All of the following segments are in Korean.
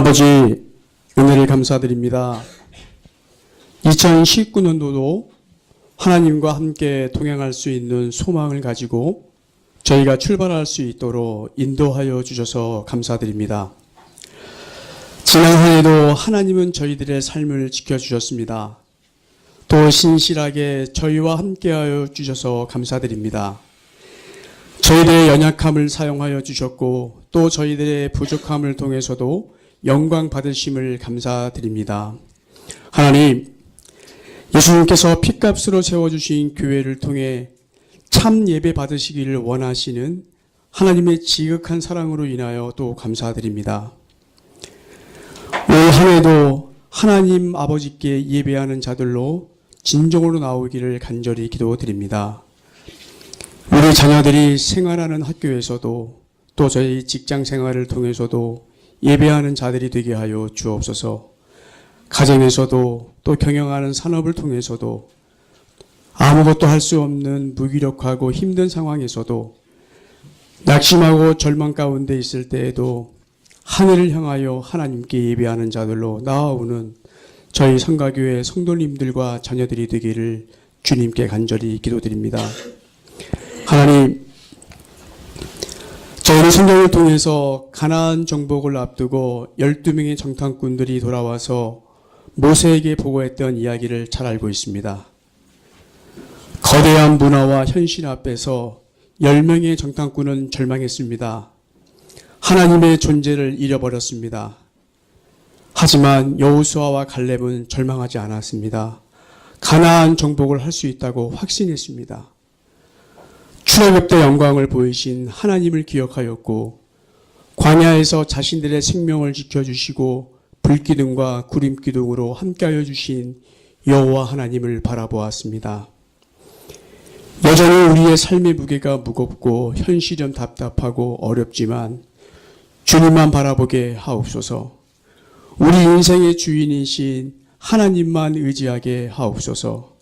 아버지, 은혜를 감사드립니다. 2019년도도 하나님과 함께 동행할 수 있는 소망을 가지고 저희가 출발할 수 있도록 인도하여 주셔서 감사드립니다. 지난 한 해도 하나님은 저희들의 삶을 지켜주셨습니다. 또 신실하게 저희와 함께하여 주셔서 감사드립니다. 저희들의 연약함을 사용하여 주셨고 또 저희들의 부족함을 통해서도 영광 받으심을 감사드립니다. 하나님, 예수님께서 핏값으로 세워주신 교회를 통해 참 예배 받으시기를 원하시는 하나님의 지극한 사랑으로 인하여 또 감사드립니다. 올 한 해도 하나님 아버지께 예배하는 자들로 진정으로 나오기를 간절히 기도드립니다. 우리 자녀들이 생활하는 학교에서도 또 저희 직장 생활을 통해서도 예배하는 자들이 되게 하여 주옵소서. 가정에서도 또 경영하는 산업을 통해서도 아무것도 할 수 없는 무기력하고 힘든 상황에서도 낙심하고 절망 가운데 있을 때에도 하늘을 향하여 하나님께 예배하는 자들로 나아오는 저희 성가교회 성도님들과 자녀들이 되기를 주님께 간절히 기도드립니다. 하나님, 저희는 성경을 통해서 가나안 정복을 앞두고 12명의 정탐꾼들이 돌아와서 모세에게 보고했던 이야기를 잘 알고 있습니다. 거대한 문화와 현실 앞에서 10명의 정탐꾼은 절망했습니다. 하나님의 존재를 잃어버렸습니다. 하지만 여호수아와 갈렙은 절망하지 않았습니다. 가나안 정복을 할 수 있다고 확신했습니다. 출애굽때 영광을 보이신 하나님을 기억하였고 광야에서 자신들의 생명을 지켜주시고 불기둥과 구름기둥으로 함께하여 주신 여호와 하나님을 바라보았습니다. 여전히 우리의 삶의 무게가 무겁고 현실은 답답하고 어렵지만 주님만 바라보게 하옵소서. 우리 인생의 주인이신 하나님만 의지하게 하옵소서.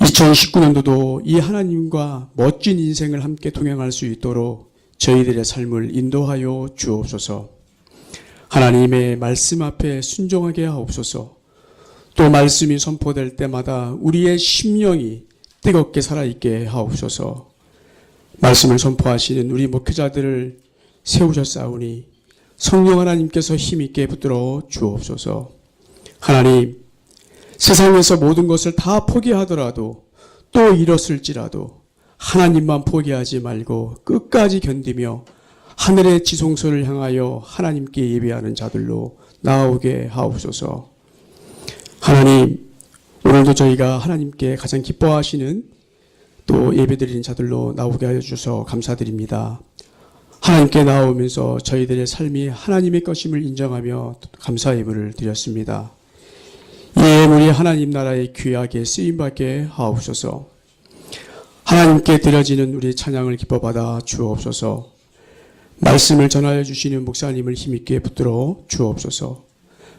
2019년도도 이 하나님과 멋진 인생을 함께 동행할 수 있도록 저희들의 삶을 인도하여 주옵소서. 하나님의 말씀 앞에 순종하게 하옵소서. 또 말씀이 선포될 때마다 우리의 심령이 뜨겁게 살아있게 하옵소서. 말씀을 선포하시는 우리 목회자들을 세우셨사오니 성령 하나님께서 힘있게 붙들어 주옵소서. 하나님, 세상에서 모든 것을 다 포기하더라도 또 잃었을지라도 하나님만 포기하지 말고 끝까지 견디며 하늘의 지성소를 향하여 하나님께 예배하는 자들로 나오게 하옵소서. 하나님, 오늘도 저희가 하나님께 가장 기뻐하시는 또 예배드리는 자들로 나오게 하여 주셔서 감사드립니다. 하나님께 나오면서 저희들의 삶이 하나님의 것임을 인정하며 감사 예물을 드렸습니다. 이 예물이 하나님 나라의 귀하게 쓰임받게 하옵소서. 하나님께 드려지는 우리 찬양을 기뻐받아 주옵소서. 말씀을 전하여 주시는 목사님을 힘있게 붙들어 주옵소서.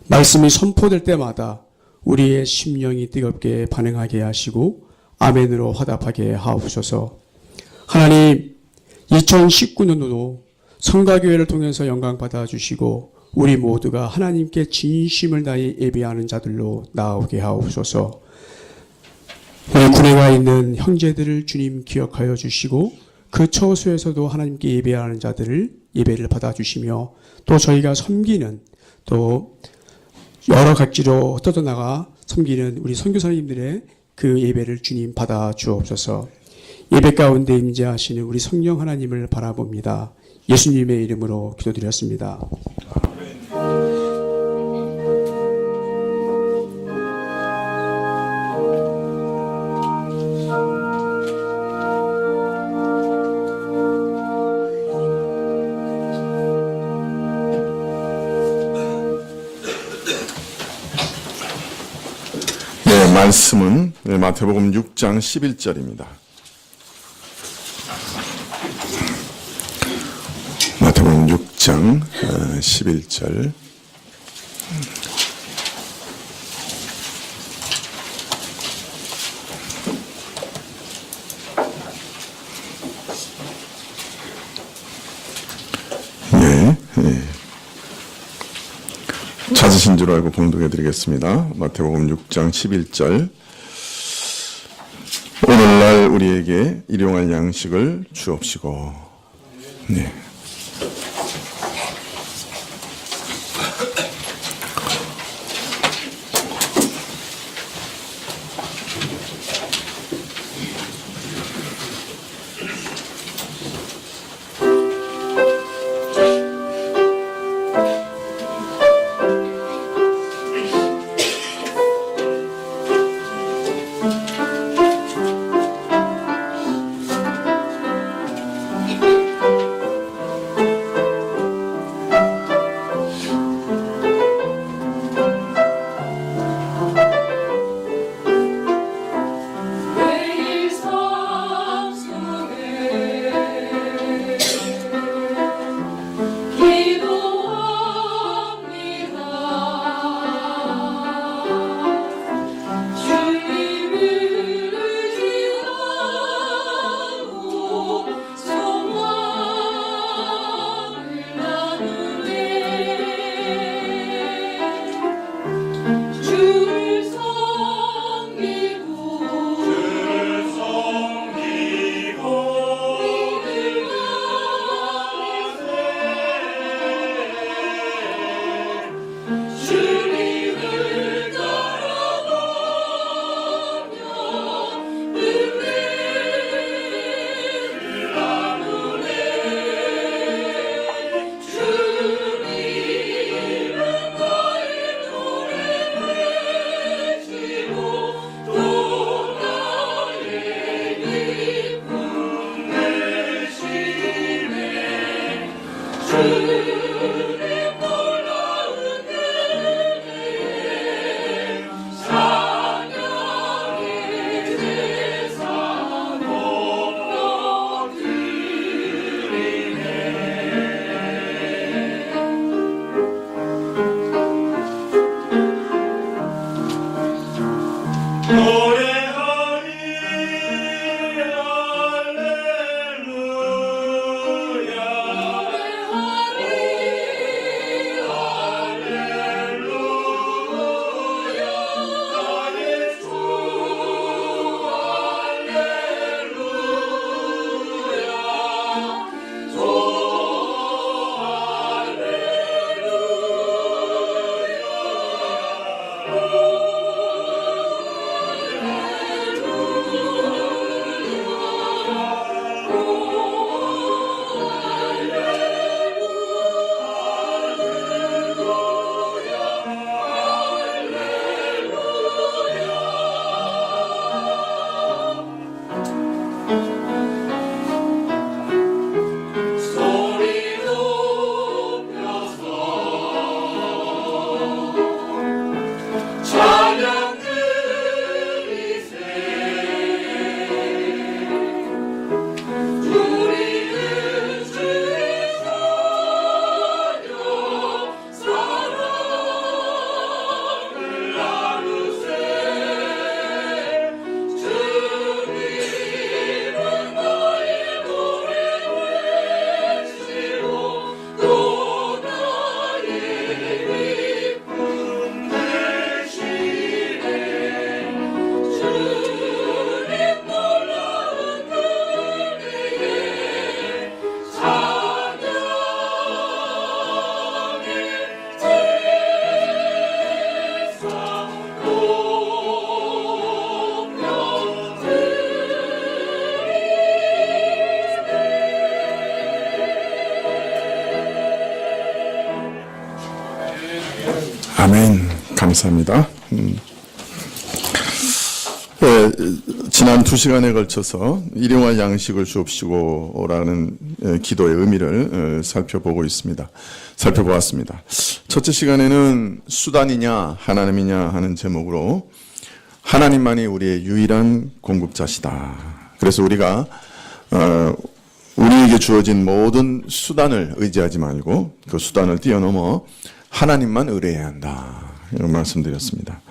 말씀이 선포될 때마다 우리의 심령이 뜨겁게 반응하게 하시고 아멘으로 화답하게 하옵소서. 하나님, 2019년도도 성가교회를 통해서 영광 받아주시고 우리 모두가 하나님께 진심을 다해 예배하는 자들로 나오게 하옵소서. 우리 군에 가 있는 형제들을 주님 기억하여 주시고 그 처소에서도 하나님께 예배하는 자들을 예배를 받아주시며 또 저희가 섬기는 또 여러 각지로 흩어져나가 섬기는 우리 선교사님들의 그 예배를 주님 받아 주옵소서. 예배 가운데 임재하시는 우리 성령 하나님을 바라봅니다. 예수님의 이름으로 기도드렸습니다. 말씀은 마태복음 6장 11절입니다. 마태복음 6장 11절. 찾으신 줄 알고 봉독해 드리겠습니다. 마태복음 6장 11절. 오늘날 우리에게 일용할 양식을 주옵시고. 네. 매일 삶 속에 기도합니다. 주님을 의지하고 소망을 나누네. 주를 섬기고 주님을 따라가며 은혜를 나누네. 주님은 나의 노래 되시고 또 나의 기쁨 되시네. 주님 놀라운 은혜에 찬양의 제사 높여드리네. 노래하리 할렐루야. 나의 주 할렐루야. 주 소리 높여서 찬양 드리세. 우리는 주의 자녀 사랑을 나누세. 주님은 나의 노래 되시고 또 나의 기쁨 되시네. 주님 놀라운 은혜에 찬양의 제사 아멘. 감사합니다. 지난 2시간에 걸쳐서 일용할 양식을 주옵시고라는 기도의 의미를 살펴보았습니다. 첫째 시간에는 수단이냐 하나님이냐 하는 제목으로 하나님만이 우리의 유일한 공급자시다. 그래서 우리가 우리에게 주어진 모든 수단을 의지하지 말고 그 수단을 뛰어넘어 하나님만 의뢰해야 한다. 이런 말씀드렸습니다.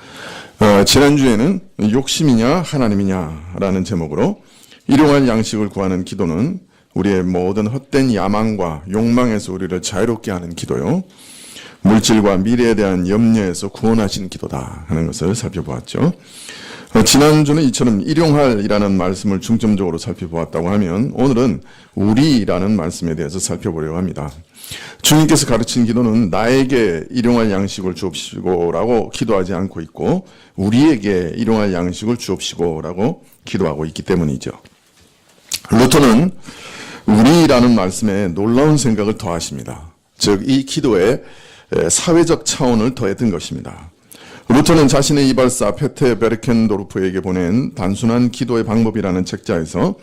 지난주에는 욕심이냐 하나님이냐 라는 제목으로 일용할 양식을 구하는 기도는 우리의 모든 헛된 야망과 욕망에서 우리를 자유롭게 하는 기도요. 물질과 미래에 대한 염려에서 구원하신 기도다 하는 것을 살펴보았죠. 지난주는 이처럼 일용할이라는 말씀을 중점적으로 살펴보았다고 하면 오늘은 우리라는 말씀에 대해서 살펴보려고 합니다. 주님께서 가르친 기도는 나에게 일용할 양식을 주옵시고라고 기도하지 않고 있고 우리에게 일용할 양식을 주옵시고라고 기도하고 있기 때문이죠. 루터는 우리라는 말씀에 놀라운 생각을 더하십니다. 즉 이 기도에 사회적 차원을 더했던 것입니다. 루터는 자신의 이발사 페테 베르켄도르프에게 보낸 단순한 기도의 방법이라는 책자에서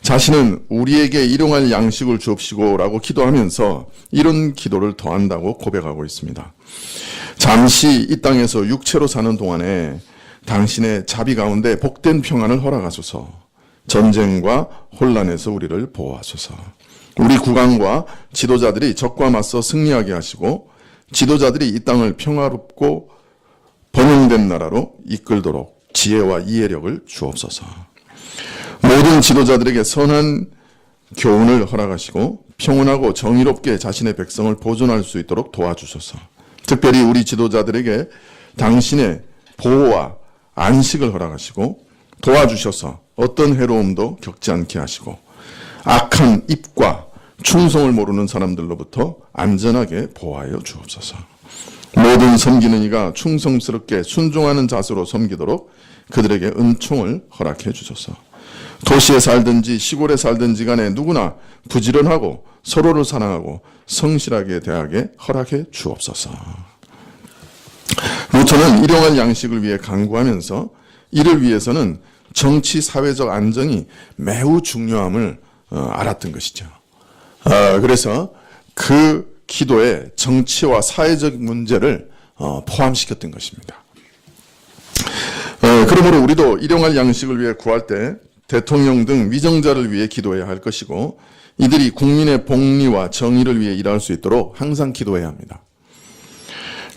자신은 우리에게 일용할 양식을 주옵시고라고 기도하면서 이런 기도를 더한다고 고백하고 있습니다. 잠시 이 땅에서 육체로 사는 동안에 당신의 자비 가운데 복된 평안을 허락하소서. 전쟁과 혼란에서 우리를 보호하소서. 우리 국왕과 지도자들이 적과 맞서 승리하게 하시고 지도자들이 이 땅을 평화롭고 번영된 나라로 이끌도록 지혜와 이해력을 주옵소서. 모든 지도자들에게 선한 교훈을 허락하시고 평온하고 정의롭게 자신의 백성을 보존할 수 있도록 도와주소서. 특별히 우리 지도자들에게 당신의 보호와 안식을 허락하시고 도와주셔서 어떤 해로움도 겪지 않게 하시고 악한 입과 충성을 모르는 사람들로부터 안전하게 보호하여 주옵소서. 모든 섬기는 이가 충성스럽게 순종하는 자세로 섬기도록 그들에게 은총을 허락해 주소서. 도시에 살든지 시골에 살든지 간에 누구나 부지런하고 서로를 사랑하고 성실하게 대하게 허락해 주옵소서. 루터는 일용할 양식을 위해 간구하면서 이를 위해서는 정치 사회적 안정이 매우 중요함을 알았던 것이죠. 그래서 그 기도에 정치와 사회적 문제를 포함시켰던 것입니다. 그러므로 우리도 일용할 양식을 위해 구할 때 대통령 등 위정자를 위해 기도해야 할 것이고 이들이 국민의 복리와 정의를 위해 일할 수 있도록 항상 기도해야 합니다.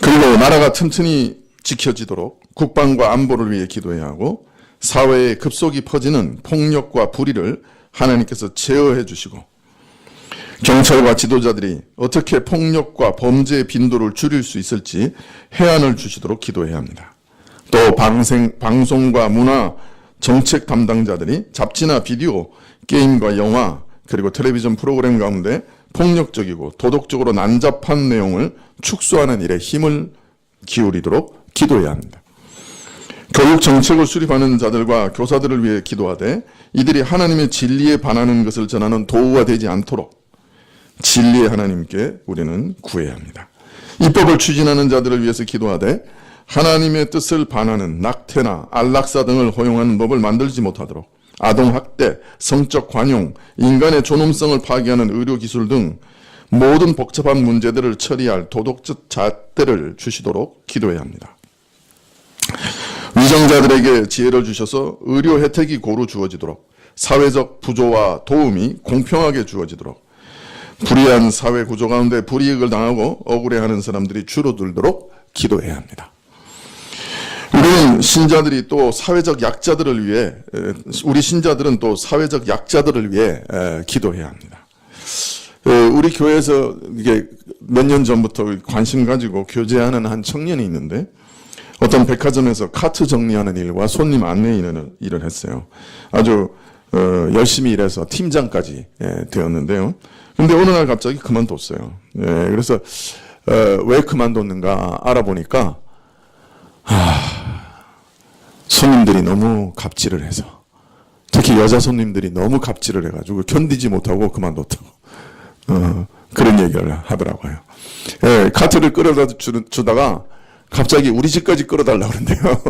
그리고 나라가 튼튼히 지켜지도록 국방과 안보를 위해 기도해야 하고 사회에 급속히 퍼지는 폭력과 불의를 하나님께서 제어해 주시고 경찰과 지도자들이 어떻게 폭력과 범죄의 빈도를 줄일 수 있을지 해안을 주시도록 기도해야 합니다. 또 방송과 문화, 정책 담당자들이 잡지나 비디오, 게임과 영화, 그리고 텔레비전 프로그램 가운데 폭력적이고 도덕적으로 난잡한 내용을 축소하는 일에 힘을 기울이도록 기도해야 합니다. 교육 정책을 수립하는 자들과 교사들을 위해 기도하되 이들이 하나님의 진리에 반하는 것을 전하는 도구가 되지 않도록 진리의 하나님께 우리는 구해야 합니다. 입법을 추진하는 자들을 위해서 기도하되 하나님의 뜻을 반하는 낙태나 안락사 등을 허용하는 법을 만들지 못하도록 아동학대, 성적 관용, 인간의 존엄성을 파괴하는 의료기술 등 모든 복잡한 문제들을 처리할 도덕적 잣대를 주시도록 기도해야 합니다. 위정자들에게 지혜를 주셔서 의료 혜택이 고루 주어지도록 사회적 부조와 도움이 공평하게 주어지도록 불의한 사회 구조 가운데 불이익을 당하고 억울해하는 사람들이 줄어들도록 기도해야 합니다. 우리는 신자들이 또 사회적 약자들을 위해 우리 신자들은 또 사회적 약자들을 위해 기도해야 합니다. 우리 교회에서 이게 몇 년 전부터 관심 가지고 교제하는 한 청년이 있는데 어떤 백화점에서 카트 정리하는 일과 손님 안내 일을 했어요. 아주 열심히 일해서 팀장까지 되었는데요. 근데 어느 날 갑자기 그만뒀어요. 그래서 왜 그만뒀는가 알아보니까 손님들이 너무 갑질을 해서 특히 여자 손님들이 너무 갑질을 해가지고 견디지 못하고 그만뒀다고 그런 얘기를 하더라고요. 카트를 끌어다 주다가 갑자기 우리 집까지 끌어달라고 그러는데요.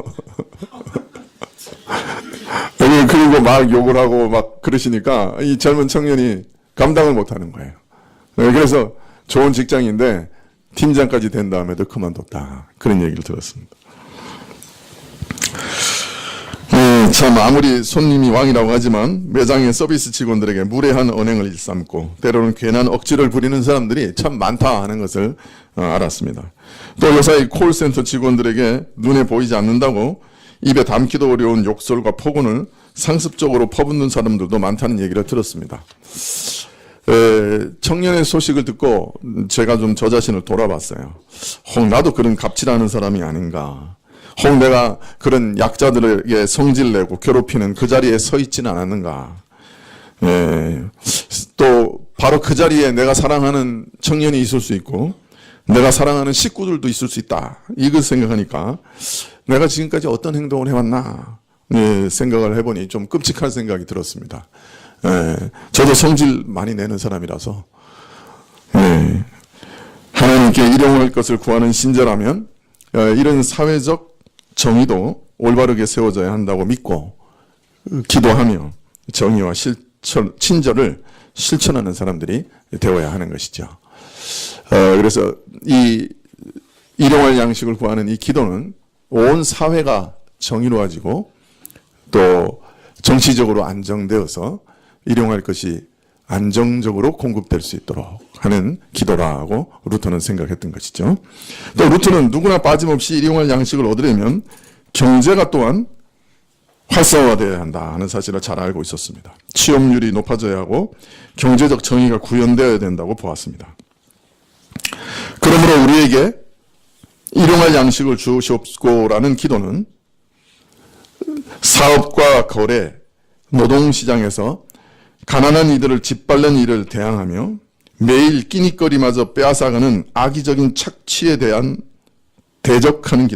그리고 막 욕을 하고 막 그러시니까 이 젊은 청년이 감당을 못하는 거예요. 그래서 좋은 직장인데 팀장까지 된 다음에도 그만뒀다. 그런 얘기를 들었습니다. 참 아무리 손님이 왕이라고 하지만 매장의 서비스 직원들에게 무례한 언행을 일삼고 때로는 괜한 억지를 부리는 사람들이 참 많다 하는 것을 알았습니다. 또 요사이 콜센터 직원들에게 눈에 보이지 않는다고 입에 담기도 어려운 욕설과 폭언을 상습적으로 퍼붓는 사람들도 많다는 얘기를 들었습니다. 청년의 소식을 듣고 제가 좀 저 자신을 돌아봤어요. 혹 나도 그런 갑질하는 사람이 아닌가. 혹 내가 그런 약자들에게 성질내고 괴롭히는 그 자리에 서 있지는 않았는가. 또 바로 그 자리에 내가 사랑하는 청년이 있을 수 있고 내가 사랑하는 식구들도 있을 수 있다. 이걸 생각하니까 내가 지금까지 어떤 행동을 해왔나 생각을 해보니 좀 끔찍한 생각이 들었습니다. 저도 성질 많이 내는 사람이라서 하나님께 일용할 것을 구하는 신자라면 이런 사회적 정의도 올바르게 세워져야 한다고 믿고 기도하며 정의와 친절을 실천하는 사람들이 되어야 하는 것이죠. 그래서 이 일용할 양식을 구하는 이 기도는 온 사회가 정의로워지고 또 정치적으로 안정되어서 일용할 것이 안정적으로 공급될 수 있도록 하는 기도라고 루터는 생각했던 것이죠. 또 루터는 누구나 빠짐없이 일용할 양식을 얻으려면 경제가 또한 활성화되어야 한다 하는 사실을 잘 알고 있었습니다. 취업률이 높아져야 하고 경제적 정의가 구현되어야 된다고 보았습니다. 그러므로 우리에게 일용할 양식을 주시옵소서라는 기도는 사업과 거래, 노동시장에서 가난한 이들을 짓밟는 일을 대항하며 매일 끼니거리마저 빼앗아가는 악의적인 착취에 대해 대적하는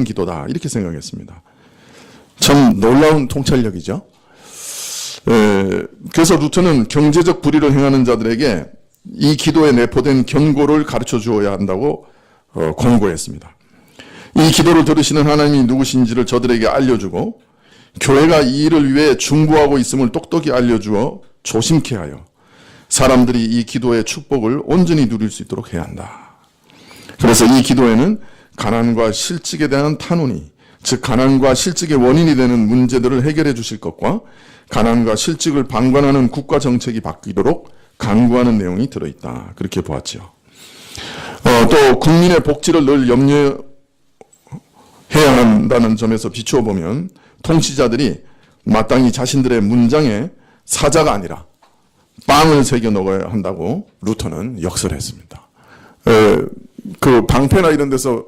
기도다. 이렇게 생각했습니다. 참 놀라운 통찰력이죠. 그래서 루터는 경제적 불의를 행하는 자들에게 이 기도에 내포된 경고를 가르쳐 주어야 한다고 권고했습니다. 이 기도를 들으시는 하나님이 누구신지를 저들에게 알려주고 교회가 이 일을 위해 중보하고 있음을 똑똑히 알려주어 조심케 하여 사람들이 이 기도의 축복을 온전히 누릴 수 있도록 해야 한다. 그래서 이 기도에는 가난과 실직에 대한 탄원이, 즉 가난과 실직의 원인이 되는 문제들을 해결해 주실 것과 가난과 실직을 방관하는 국가 정책이 바뀌도록 강구하는 내용이 들어있다. 그렇게 보았죠. 또 국민의 복지를 늘 염려해야 한다는 점에서 비추어 보면 통치자들이 마땅히 자신들의 문장에 사자가 아니라 빵을 새겨 넣어야 한다고 루터는 역설했습니다. 그 방패나 이런 데서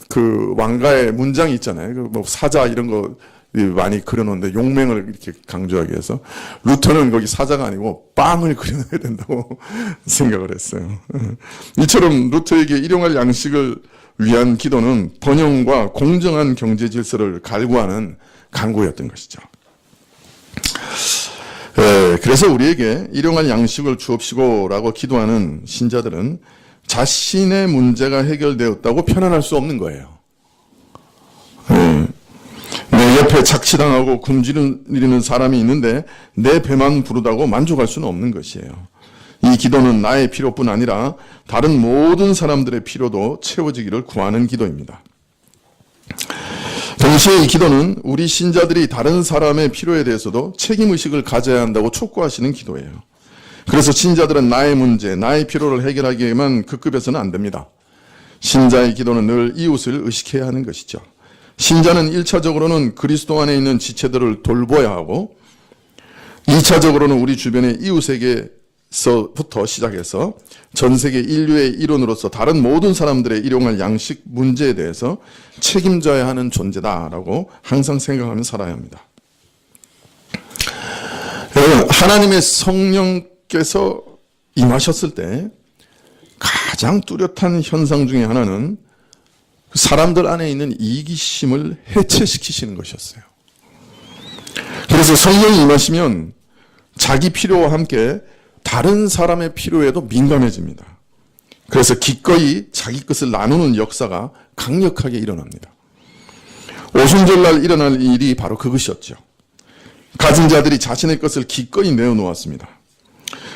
그 왕가의 문장이 있잖아요. 그 뭐 사자 이런 거 많이 그려놓는데 용맹을 이렇게 강조하기 위해서 루터는 거기 사자가 아니고 빵을 그려놔야 된다고 생각을 했어요. 이처럼 루터에게 일용할 양식을 위한 기도는 번영과 공정한 경제 질서를 갈구하는 간구였던 것이죠. 그래서 우리에게 일용할 양식을 주옵시고라고 기도하는 신자들은 자신의 문제가 해결되었다고 편안할 수 없는 거예요. 내 옆에 착취당하고 굶주리는 사람이 있는데 내 배만 부르다고 만족할 수는 없는 것이에요. 이 기도는 나의 필요뿐 아니라 다른 모든 사람들의 필요도 채워지기를 구하는 기도입니다. 동시에 이 기도는 우리 신자들이 다른 사람의 필요에 대해서도 책임의식을 가져야 한다고 촉구하시는 기도예요. 그래서 신자들은 나의 문제, 나의 필요를 해결하기에만 급급해서는 안 됩니다. 신자의 기도는 늘 이웃을 의식해야 하는 것이죠. 신자는 1차적으로는 그리스도 안에 있는 지체들을 돌보아야 하고 2차적으로는 우리 주변의 이웃에게서부터 시작해서 전 세계 인류의 일원으로서 다른 모든 사람들의 일용할 양식 문제에 대해서 책임져야 하는 존재다라고 항상 생각하며 살아야 합니다. 하나님의 성령께서 임하셨을 때 가장 뚜렷한 현상 중에 하나는 사람들 안에 있는 이기심을 해체시키시는 것이었어요. 그래서 성령이 임하시면 자기 필요와 함께 다른 사람의 필요에도 민감해집니다. 그래서 기꺼이 자기 것을 나누는 역사가 강력하게 일어납니다. 오순절날 일어날 일이 바로 그것이었죠. 가진 자들이 자신의 것을 기꺼이 내어놓았습니다.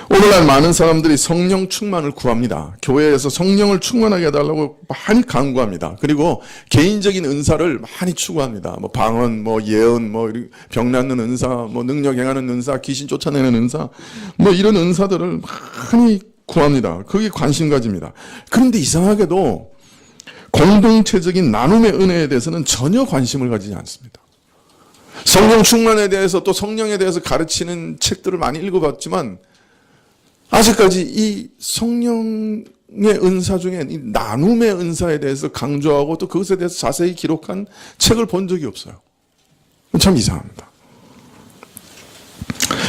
오늘날 많은 사람들이 성령 충만을 구합니다. 교회에서 성령을 충만하게 해달라고 많이 간구합니다. 그리고 개인적인 은사를 많이 추구합니다. 뭐 방언, 뭐 예언, 뭐 병 낫는 은사, 뭐 능력 행하는 은사, 귀신 쫓아내는 은사, 뭐 이런 은사들을 많이 구합니다. 거기에 관심 가집니다. 그런데 이상하게도 공동체적인 나눔의 은혜에 대해서는 전혀 관심을 가지지 않습니다. 성령 충만에 대해서 또 성령에 대해서 가르치는 책들을 많이 읽어봤지만 아직까지 이 성령의 은사 중에 이 나눔의 은사에 대해서 강조하고 또 그것에 대해서 자세히 기록한 책을 본 적이 없어요. 참 이상합니다.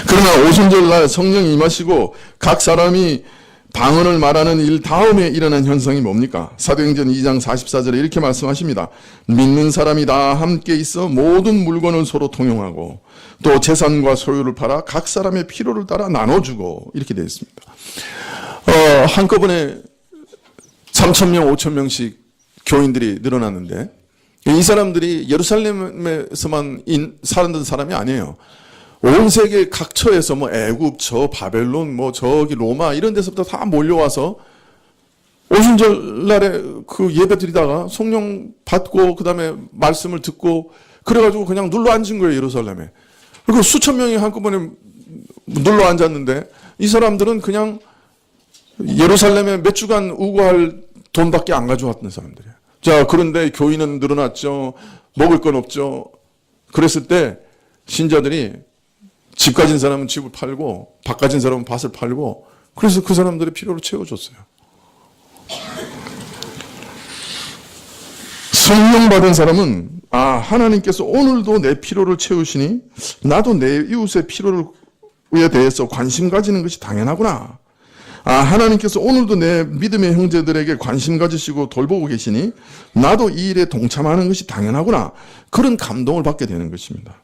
그러나 오순절날 성령이 임하시고 각 사람이 방언을 말하는 일 다음에 일어난 현상이 뭡니까? 사도행전 2장 44절에 이렇게 말씀하십니다. 믿는 사람이 다 함께 있어 모든 물건을 서로 통용하고 또 재산과 소유를 팔아 각 사람의 필요를 따라 나눠주고 이렇게 되어 있습니다. 한꺼번에 3,000명, 5,000명씩 교인들이 늘어났는데 이 사람들이 예루살렘에서만 살았던 사람이 아니에요. 온 세계 각처에서 뭐 애굽, 저 바벨론, 뭐 저기 로마 이런 데서부터 다 몰려와서 오순절 날에 그 예배 드리다가 성령 받고 그다음에 말씀을 듣고 그래가지고 그냥 눌러 앉은 거예요, 예루살렘에. 그리고 수천 명이 한꺼번에 눌러 앉았는데 이 사람들은 그냥 예루살렘에 몇 주간 우거할 돈밖에 안 가져왔던 사람들이에요. 자, 그런데 교인은 늘어났죠. 먹을 건 없죠. 그랬을 때 신자들이 집 가진 사람은 집을 팔고 밭 가진 사람은 밭을 팔고 그래서 그 사람들의 필요를 채워줬어요. 성령 받은 사람은 하나님께서 오늘도 내 필요를 채우시니 나도 내 이웃의 필요에 대해서 관심 가지는 것이 당연하구나. 하나님께서 오늘도 내 믿음의 형제들에게 관심 가지시고 돌보고 계시니 나도 이 일에 동참하는 것이 당연하구나. 그런 감동을 받게 되는 것입니다.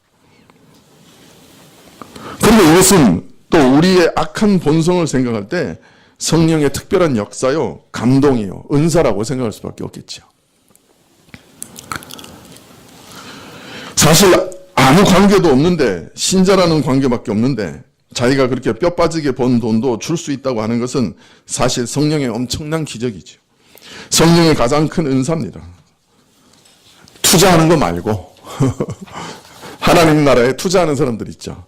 그런데 이것은 또 우리의 악한 본성을 생각할 때 성령의 특별한 역사요, 감동이요, 은사라고 생각할 수밖에 없겠죠. 사실 아무 관계도 없는데, 신자라는 관계밖에 없는데 자기가 그렇게 뼈 빠지게 번 돈도 줄 수 있다고 하는 것은 사실 성령의 엄청난 기적이죠. 성령의 가장 큰 은사입니다. 투자하는 거 말고 하나님 나라에 투자하는 사람들 있죠.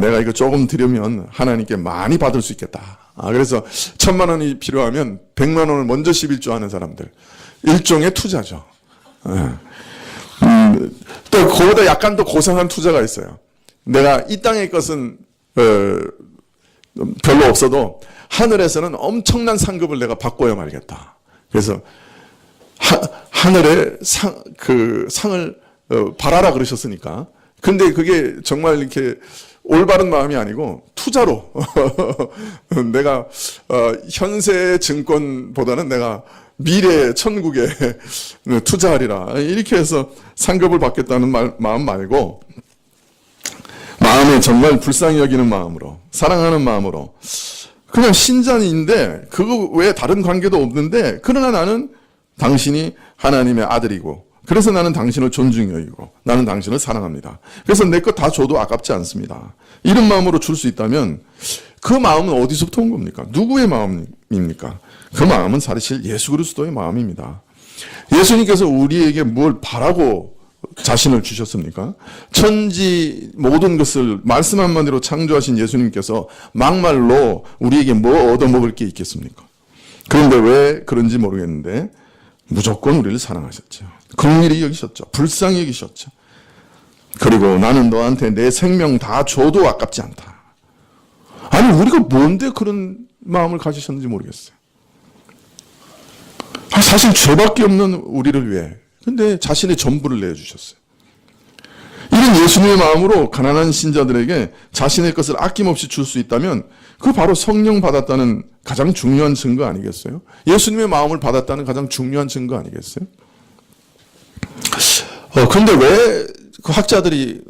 내가 이거 조금 드리면 하나님께 많이 받을 수 있겠다. 그래서 1,000만 원이 필요하면 100만 원을 먼저 11조 하는 사람들. 일종의 투자죠. 또 그보다 약간 더 고상한 투자가 있어요. 내가 이 땅의 것은 별로 없어도 하늘에서는 엄청난 상급을 내가 바꿔야 말겠다. 그래서 하늘에 상을 바라라 그러셨으니까. 근데 그게 정말 이렇게 올바른 마음이 아니고 투자로 내가 현세 증권보다는 내가 미래의 천국에 투자하리라 이렇게 해서 상급을 받겠다는 마음 말고 마음에 정말 불쌍히 여기는 마음으로 사랑하는 마음으로 그냥 신자인데 그거 외에 다른 관계도 없는데 그러나 나는 당신이 하나님의 아들이고 그래서 나는 당신을 존중히 여기고 나는 당신을 사랑합니다. 그래서 내 것 다 줘도 아깝지 않습니다. 이런 마음으로 줄 수 있다면 그 마음은 어디서부터 온 겁니까? 누구의 마음입니까? 그 마음은 사실 예수 그리스도의 마음입니다. 예수님께서 우리에게 뭘 바라고 자신을 주셨습니까? 천지 모든 것을 말씀 한마디로 창조하신 예수님께서 막말로 우리에게 뭐 얻어먹을 게 있겠습니까? 그런데 왜 그런지 모르겠는데 무조건 우리를 사랑하셨죠. 긍휼히 여기셨죠. 불쌍히 여기셨죠. 그리고 나는 너한테 내 생명 다 줘도 아깝지 않다. 아니 우리가 뭔데 그런 마음을 가지셨는지 모르겠어요. 사실 죄밖에 없는 우리를 위해 근데 자신의 전부를 내주셨어요. 이런 예수님의 마음으로 가난한 신자들에게 자신의 것을 아낌없이 줄 수 있다면 그 바로 성령 받았다는 가장 중요한 증거 아니겠어요? 예수님의 마음을 받았다는 가장 중요한 증거 아니겠어요? 그런데 왜 그 학자들이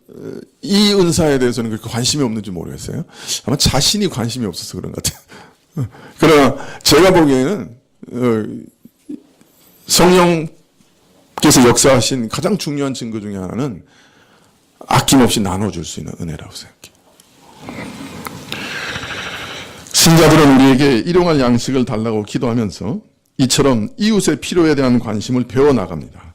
이 은사에 대해서는 그렇게 관심이 없는지 모르겠어요. 아마 자신이 관심이 없어서 그런 것 같아요. 그러나 제가 보기에는 성령께서 역사하신 가장 중요한 증거 중에 하나는 아낌없이 나눠줄 수 있는 은혜라고 생각해요. 신자들은 우리에게 일용할 양식을 달라고 기도하면서 이처럼 이웃의 필요에 대한 관심을 배워나갑니다.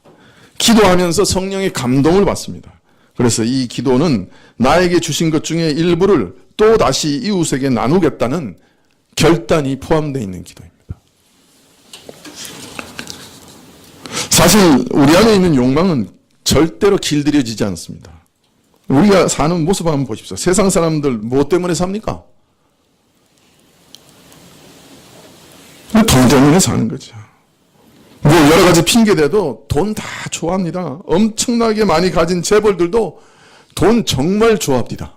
기도하면서 성령의 감동을 받습니다. 그래서 이 기도는 나에게 주신 것 중에 일부를 또 다시 이웃에게 나누겠다는 결단이 포함되어 있는 기도입니다. 사실 우리 안에 있는 욕망은 절대로 길들여지지 않습니다. 우리가 사는 모습 한번 보십시오. 세상 사람들 뭐 때문에 삽니까? 돈 때문에 사는 거죠. 뭐 여러 가지 핑계대도 돈 다 좋아합니다. 엄청나게 많이 가진 재벌들도 돈 정말 좋아합니다.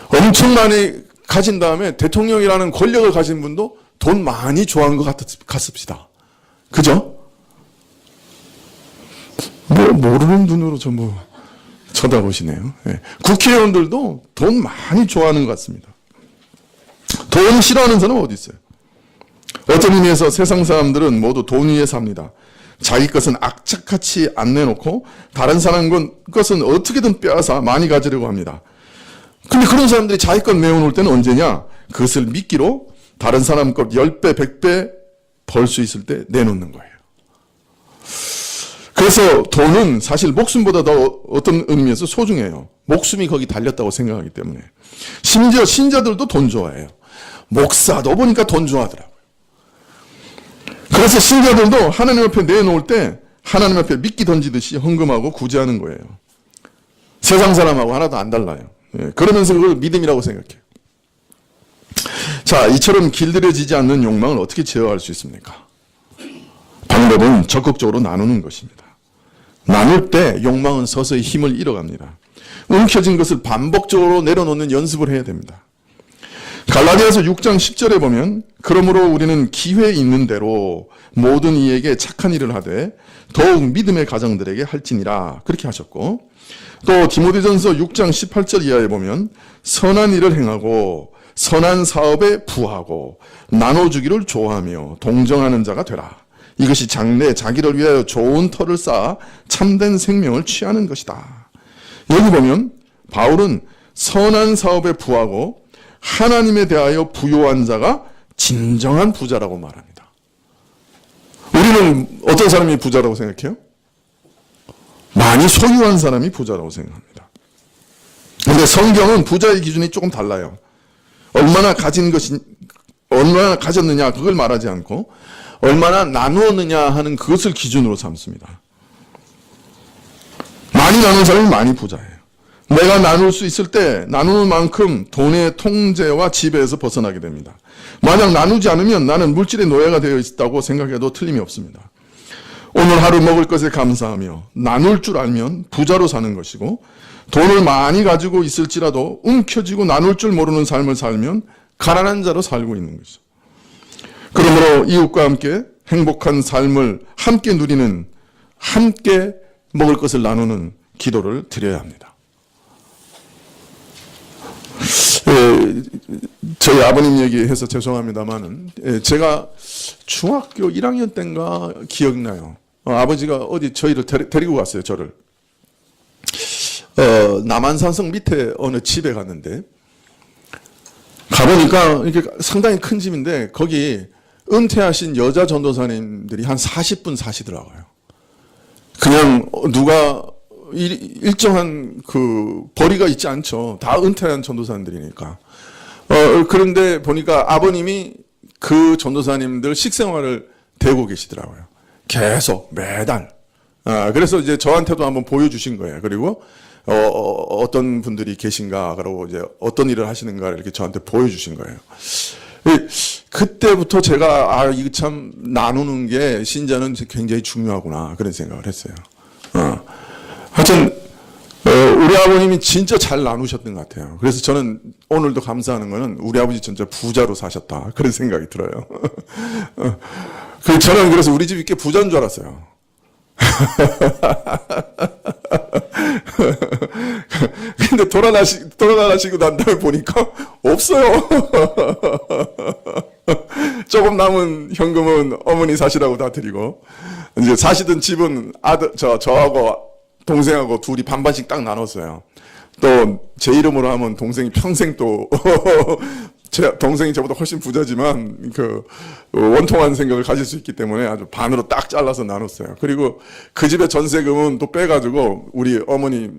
엄청 많이 가진 다음에 대통령이라는 권력을 가진 분도 돈 많이 좋아하는 것 같습니다. 그죠? 뭐 모르는 눈으로 전부 쳐다보시네요. 예. 국회의원들도 돈 많이 좋아하는 것 같습니다. 돈 싫어하는 사람은 어디 있어요? 어떤 의미에서 세상 사람들은 모두 돈 위에 삽니다. 자기 것은 악착같이 안 내놓고 다른 사람 것은 어떻게든 빼앗아 많이 가지려고 합니다. 근데 그런 사람들이 자기 것 내어놓을 때는 언제냐? 그것을 미끼로 다른 사람 것 10배, 100배 벌 수 있을 때 내놓는 거예요. 그래서 돈은 사실 목숨보다 더 어떤 의미에서 소중해요. 목숨이 거기 달렸다고 생각하기 때문에. 심지어 신자들도 돈 좋아해요. 목사도 보니까 돈 좋아하더라고요. 그래서 신자들도 하나님 앞에 내놓을 때 하나님 앞에 미끼 던지듯이 헌금하고 구제하는 거예요. 세상 사람하고 하나도 안 달라요. 예, 그러면서 그걸 믿음이라고 생각해요. 자, 이처럼 길들여지지 않는 욕망을 어떻게 제어할 수 있습니까? 방법은 적극적으로 나누는 것입니다. 나눌 때 욕망은 서서히 힘을 잃어갑니다. 움켜진 것을 반복적으로 내려놓는 연습을 해야 됩니다. 갈라디아서 6장 10절에 보면 그러므로 우리는 기회 있는 대로 모든 이에게 착한 일을 하되 더욱 믿음의 가정들에게 할지니라 그렇게 하셨고, 또 디모데전서 6장 18절 이하에 보면 선한 일을 행하고 선한 사업에 부하고 나눠주기를 좋아하며 동정하는 자가 되라. 이것이 장래 자기를 위하여 좋은 터를 쌓아 참된 생명을 취하는 것이다. 여기 보면 바울은 선한 사업에 부하고 하나님에 대하여 부요한 자가 진정한 부자라고 말합니다. 우리는 어떤 사람이 부자라고 생각해요? 많이 소유한 사람이 부자라고 생각합니다. 그런데 성경은 부자의 기준이 조금 달라요. 얼마나 가졌느냐 그걸 말하지 않고 얼마나 나누었느냐 하는 그것을 기준으로 삼습니다. 많이 나눈 사람이 많이 부자예요. 내가 나눌 수 있을 때 나누는 만큼 돈의 통제와 지배에서 벗어나게 됩니다. 만약 나누지 않으면 나는 물질의 노예가 되어 있다고 생각해도 틀림이 없습니다. 오늘 하루 먹을 것에 감사하며 나눌 줄 알면 부자로 사는 것이고, 돈을 많이 가지고 있을지라도 움켜쥐고 나눌 줄 모르는 삶을 살면 가난한 자로 살고 있는 것이죠. 그러므로 이웃과 함께 행복한 삶을 함께 누리는, 함께 먹을 것을 나누는 기도를 드려야 합니다. 저희 아버님 얘기해서 죄송합니다만은 제가 중학교 1학년 때인가 기억나요. 아버지가 어디 저희를 데리고 갔어요. 저를 남한산성 밑에 어느 집에 갔는데 가보니까 이렇게 상당히 큰 집인데 거기 은퇴하신 여자 전도사님들이 한 40분 사시더라고요. 그냥 누가 일정한 그 벌이가 있지 않죠. 다 은퇴한 전도사님들이니까. 그런데 보니까 아버님이 그 전도사님들 식생활을 대고 계시더라고요. 계속 매달. 그래서 이제 저한테도 한번 보여주신 거예요. 그리고 어떤 분들이 계신가, 그러고 이제 어떤 일을 하시는가 이렇게 저한테 보여주신 거예요. 그때부터 제가 이거 참 나누는 게 신자는 굉장히 중요하구나 그런 생각을 했어요. 하여튼 우리 아버님이 진짜 잘 나누셨던 것 같아요. 그래서 저는 오늘도 감사하는 거는 우리 아버지 진짜 부자로 사셨다 그런 생각이 들어요. 저는 그래서 우리 집이 꽤 부자인 줄 알았어요. 근데 돌아가시고 난 다음에 보니까 없어요. 조금 남은 현금은 어머니 사시라고 다 드리고, 이제 사시던 집은 저하고 동생하고 둘이 반반씩 딱 나눴어요. 또 제 이름으로 하면 동생이 평생 또 제 동생이 저보다 훨씬 부자지만 그 원통한 생각을 가질 수 있기 때문에 아주 반으로 딱 잘라서 나눴어요. 그리고 그 집의 전세금은 또 빼가지고 우리 어머니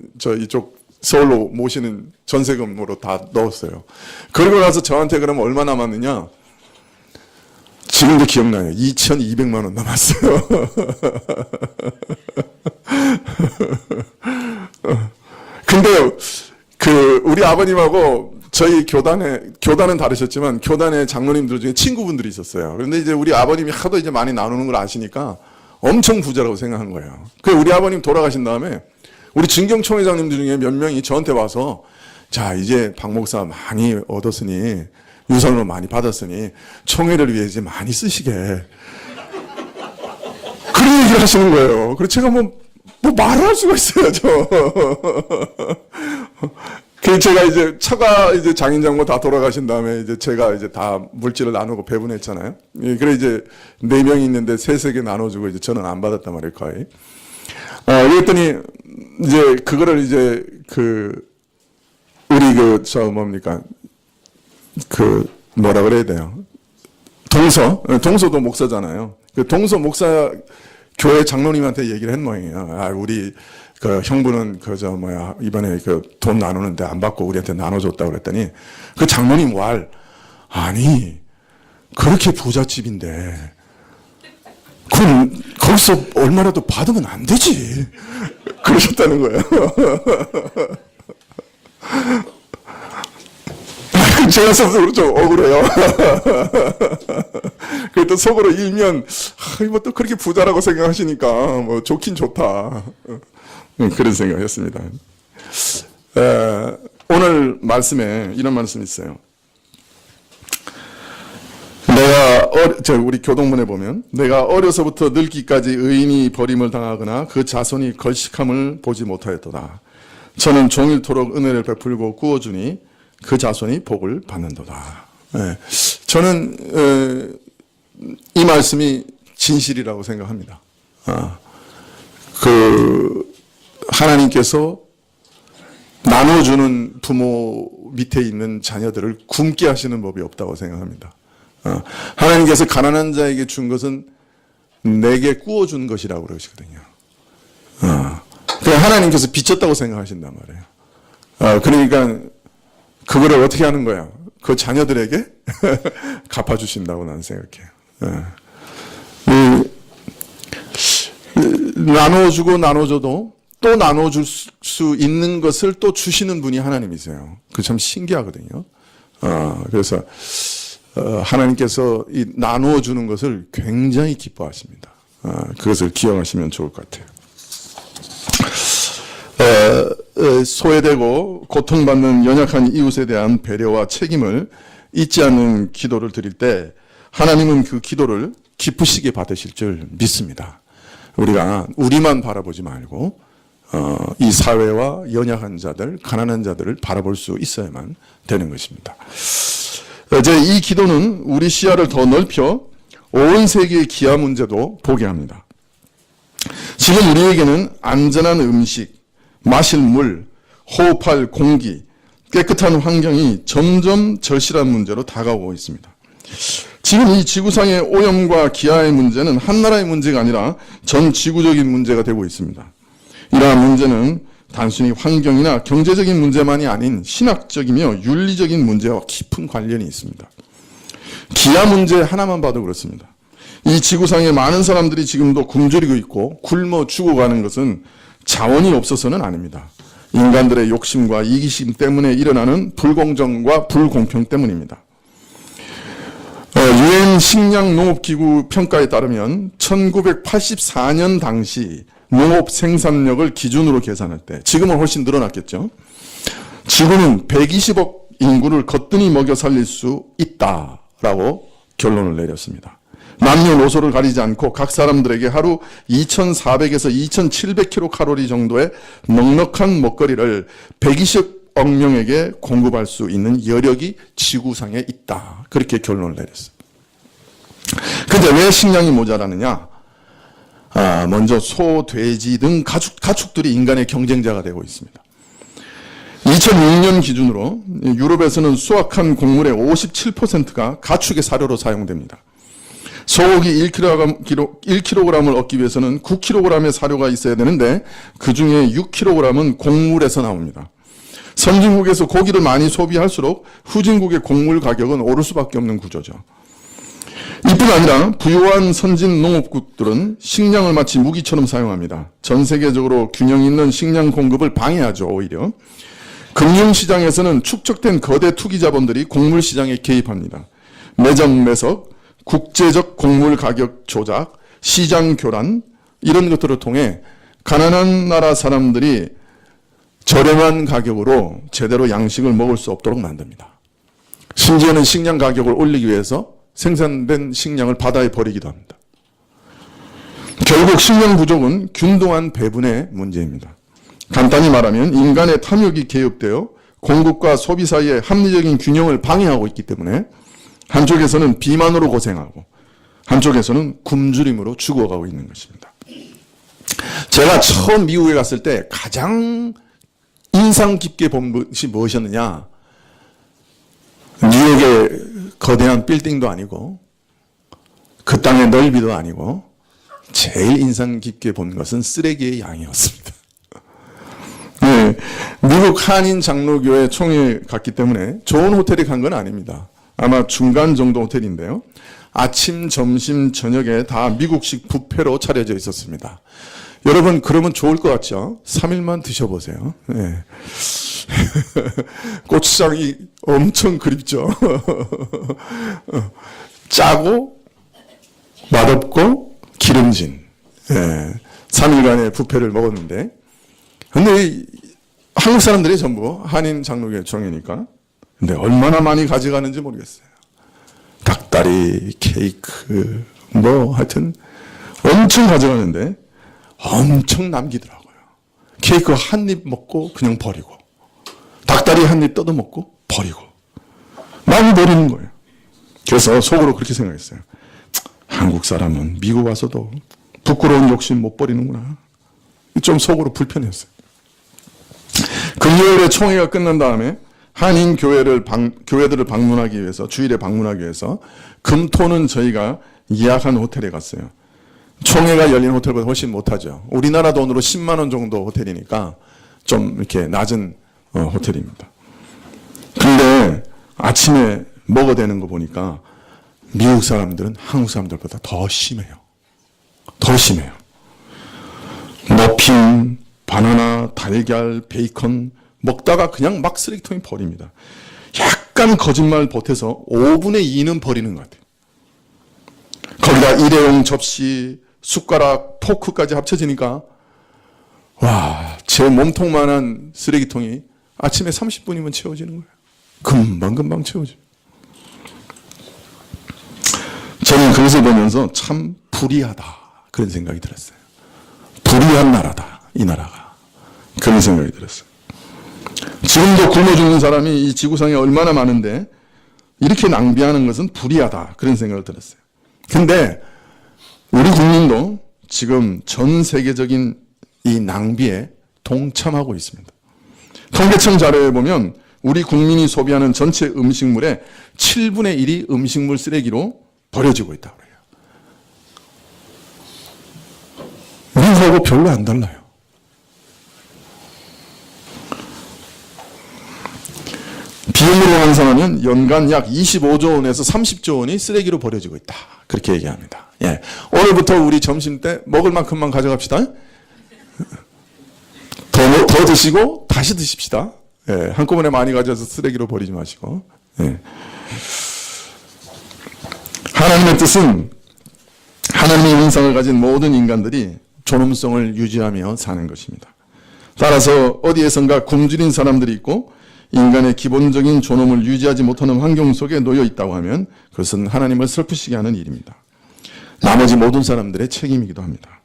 이쪽 서울로 모시는 전세금으로 다 넣었어요. 그리고 나서 저한테 그러면 얼마 남았느냐? 지금도 기억나요. 2,200만 원 남았어요. 근데 우리 아버님하고 저희 교단은 다르셨지만 교단의 장로님들 중에 친구분들이 있었어요. 그런데 이제 우리 아버님이 하도 이제 많이 나누는 걸 아시니까 엄청 부자라고 생각한 거예요. 그래서 우리 아버님 돌아가신 다음에 우리 진경총회장님들 중에 몇 명이 저한테 와서 자, 이제 박 목사 많이 얻었으니 유산으로 많이 받았으니 총회를 위해 이제 많이 쓰시게. 그런 얘기를 하시는 거예요. 그래서 제가 뭐 말을 할 수가 있어요, 저. 그래서 제가 이제 처가 이제 장인장모 다 돌아가신 다음에 이제 제가 이제 다 물질을 나누고 배분했잖아요. 예, 그래 이제 4명이 있는데 3개 나눠주고 이제 저는 안 받았단 말이에요, 거의. 그랬더니 이제 그거를 이제 우리 뭡니까? 뭐라 그래야 돼요? 동서도 목사잖아요. 그 동서 목사 교회 장로님한테 얘기를 한 모양이에요. 아, 우리 형부는 이번에 돈 나누는데 안 받고 우리한테 나눠줬다고 그랬더니 그 장로님 아니, 그렇게 부잣집인데 그럼 거기서 얼마라도 받으면 안 되지. 그러셨다는 거예요. 제가 속으로 좀 억울해요. 그래도 속으로 일면, 뭐 또 그렇게 부자라고 생각하시니까, 뭐 좋긴 좋다. 그런 생각을 했습니다. 오늘 말씀에 이런 말씀이 있어요. 우리 교동문에 보면, 내가 어려서부터 늙기까지 의인이 버림을 당하거나 그 자손이 걸식함을 보지 못하였도다. 저는 종일토록 은혜를 베풀고 구워주니 그 자손이 복을 받는도다. 네. 저는 이 말씀이 진실이라고 생각합니다. 하나님께서 나눠주는 부모 밑에 있는 자녀들을 굶게 하시는 법이 없다고 생각합니다. 하나님께서 가난한 자에게 준 것은 내게 구워준 것이라고 그러시거든요. 하나님께서 빚졌다고 생각하신단 말이에요. 그러니까 그거를 어떻게 하는 거야? 그 자녀들에게 갚아주신다고 나는 생각해요. 나눠주고 나눠줘도 또 나눠줄 수 있는 것을 또 주시는 분이 하나님이세요. 그 참 신기하거든요. 그래서 하나님께서 이 나누어주는 것을 굉장히 기뻐하십니다. 그것을 기억하시면 좋을 것 같아요. 소외되고 고통받는 연약한 이웃에 대한 배려와 책임을 잊지 않는 기도를 드릴 때 하나님은 그 기도를 기쁘시게 받으실 줄 믿습니다. 우리가 우리만 바라보지 말고 이 사회와 연약한 자들, 가난한 자들을 바라볼 수 있어야만 되는 것입니다. 이제 이 기도는 우리 시야를 더 넓혀 온 세계의 기아 문제도 보게 합니다. 지금 우리에게는 안전한 음식, 마실 물, 호흡할 공기, 깨끗한 환경이 점점 절실한 문제로 다가오고 있습니다. 지금 이 지구상의 오염과 기아의 문제는 한 나라의 문제가 아니라 전 지구적인 문제가 되고 있습니다. 이러한 문제는 단순히 환경이나 경제적인 문제만이 아닌 신학적이며 윤리적인 문제와 깊은 관련이 있습니다. 기아 문제 하나만 봐도 그렇습니다. 이 지구상에 많은 사람들이 지금도 굶주리고 있고 굶어 죽어가는 것은 자원이 없어서는 아닙니다. 인간들의 욕심과 이기심 때문에 일어나는 불공정과 불공평 때문입니다. 유엔 식량농업기구 평가에 따르면 1984년 당시 농업 생산력을 기준으로 계산할 때, 지금은 훨씬 늘어났겠죠. 지구는 120억 인구를 거뜬히 먹여 살릴 수 있다라고 결론을 내렸습니다. 남녀노소를 가리지 않고 각 사람들에게 하루 2,400에서 2,700kcal 정도의 넉넉한 먹거리를 120억 명에게 공급할 수 있는 여력이 지구상에 있다. 그렇게 결론을 내렸어요. 그런데 왜 식량이 모자라느냐? 먼저 소, 돼지 등 가축들이 인간의 경쟁자가 되고 있습니다. 2006년 기준으로 유럽에서는 수확한 곡물의 57%가 가축의 사료로 사용됩니다. 소고기 1kg을 얻기 위해서는 9kg의 사료가 있어야 되는데 그중에 6kg은 곡물에서 나옵니다. 선진국에서 고기를 많이 소비할수록 후진국의 곡물 가격은 오를 수밖에 없는 구조죠. 이뿐 아니라 부유한 선진 농업국들은 식량을 마치 무기처럼 사용합니다. 전 세계적으로 균형 있는 식량 공급을 방해하죠, 오히려. 금융시장에서는 축적된 거대 투기 자본들이 곡물 시장에 개입합니다. 매정 매석, 국제적 곡물 가격 조작, 시장 교란 이런 것들을 통해 가난한 나라 사람들이 저렴한 가격으로 제대로 양식을 먹을 수 없도록 만듭니다. 심지어는 식량 가격을 올리기 위해서 생산된 식량을 바다에 버리기도 합니다. 결국 식량 부족은 균등한 배분의 문제입니다. 간단히 말하면 인간의 탐욕이 개입되어 공급과 소비 사이의 합리적인 균형을 방해하고 있기 때문에 한쪽에서는 비만으로 고생하고 한쪽에서는 굶주림으로 죽어가고 있는 것입니다. 제가 처음 미국에 갔을 때 가장 인상 깊게 본 것이 무엇이었느냐? 뉴욕의 거대한 빌딩도 아니고 그 땅의 넓이도 아니고 제일 인상 깊게 본 것은 쓰레기의 양이었습니다. 네, 미국 한인 장로교회 총회 갔기 때문에 좋은 호텔에 간 건 아닙니다. 아마 중간 정도 호텔인데요. 아침, 점심, 저녁에 다 미국식 뷔페로 차려져 있었습니다. 여러분 그러면 좋을 것 같죠? 3일만 드셔보세요. 네. 고추장이 엄청 그립죠. 짜고 맛없고 기름진 3일간의 뷔페를 먹었는데 근데 한국 사람들이 전부 한인 장로교회 총회니까 근데 얼마나 많이 가져가는지 모르겠어요. 닭다리, 케이크 뭐 하여튼 엄청 가져가는데 엄청 남기더라고요. 케이크 한 입 먹고 그냥 버리고 닭다리 한 입 뜯어 먹고 버리고 많이 버리는 거예요. 그래서 속으로 그렇게 생각했어요. 한국 사람은 미국 와서도 부끄러운 욕심 못 버리는구나. 좀 속으로 불편했어요. 금요일에 총회가 끝난 다음에 한인 교회들을 방문하기 위해서 주일에 방문하기 위해서 금토는 저희가 예약한 호텔에 갔어요. 총회가 열린 호텔보다 훨씬 못하죠. 우리나라 돈으로 10만 원 정도 호텔이니까 좀 이렇게 낮은 호텔입니다. 근데 아침에 먹어대는 거 보니까 미국 사람들은 한국 사람들보다 더 심해요. 더 심해요. 머핀, 바나나, 달걀, 베이컨 먹다가 그냥 막 쓰레기통에 버립니다. 약간 거짓말 보태서 5분의 2는 버리는 것 같아요. 거기다 일회용 접시, 숟가락, 포크까지 합쳐지니까 와, 제 몸통만한 쓰레기통이 아침에 30분이면 채워지는 거예요. 금방 채워져요. 저는 그것을 보면서 참 불의하다 그런 생각이 들었어요. 불의한 나라다 이 나라가. 그런 생각이 들었어요. 지금도 굶어 죽는 사람이 이 지구상에 얼마나 많은데 이렇게 낭비하는 것은 불의하다 그런 생각을 들었어요. 근데 우리 국민도 지금 전 세계적인 이 낭비에 동참하고 있습니다. 통계청 자료에 보면 우리 국민이 소비하는 전체 음식물의 7분의 1이 음식물 쓰레기로 버려지고 있다고 해요. 우리하고 별로 안 달라요. 비용으로 환산하면 연간 약 25조 원에서 30조 원이 쓰레기로 버려지고 있다. 그렇게 얘기합니다. 예. 오늘부터 우리 점심 때 먹을 만큼만 가져갑시다. 더 드시고 다시 드십시다. 예. 한꺼번에 많이 가져서 쓰레기로 버리지 마시고. 예. 하나님의 뜻은 하나님의 형상을 가진 모든 인간들이 존엄성을 유지하며 사는 것입니다. 따라서 어디에선가 굶주린 사람들이 있고 인간의 기본적인 존엄을 유지하지 못하는 환경 속에 놓여 있다고 하면 그것은 하나님을 슬프시게 하는 일입니다. 나머지 모든 사람들의 책임이기도 합니다.